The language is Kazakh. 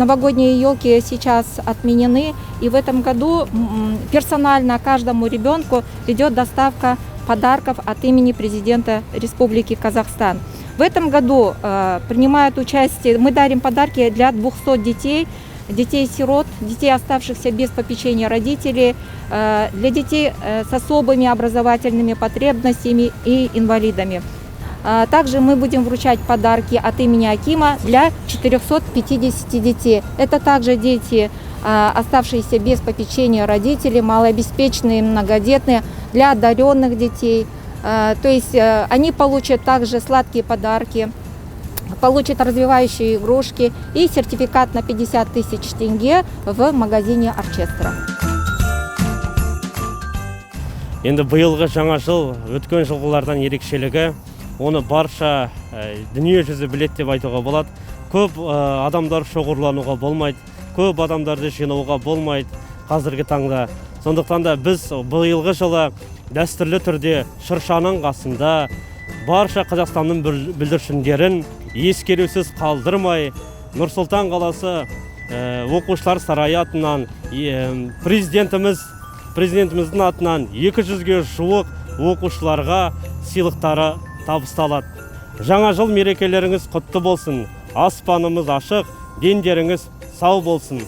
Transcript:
новогодние елки сейчас отменены, и в этом году персонально каждому ребенку идет доставка подарков от имени президента Республики Казахстан. В этом году принимают участие, мы дарим подарки для 200 детей, детей-сирот, детей, оставшихся без попечения родителей, для детей с особыми образовательными потребностями и инвалидами. Также мы будем вручать подарки от имени Акима для 450 детей. Это также дети, оставшиеся без попечения родителей, малообеспеченные, многодетные, для одаренных детей. То есть они получат также сладкие подарки, получат развивающие игрушки и сертификат на 50 тысяч тенге в магазине Орчестра. Енді биылғы жаңа жыл өткен жылғылардан ерекшелігі, оны барша дүние жүзі білет деп айтуға болады. Көп адамдар шоғырлануға болмайды, көп адамдарды жинауға болмайды қазіргі таңда. Сондықтан да біз биылғы жылы дәстүрлі түрде шыршаның қасында барша Қазақстанның бүлдіршіндерін ескерусіз қалдырмай, Нұр-Сұлтан қаласы оқушылар сарайы атынан президентіміздің атынан 200-ге жуық оқушыларға сыйлықтары табысталады. Жаңа жыл мерекелеріңіз құтты болсын, аспанымыз ашық, дендеріңіз сау болсын.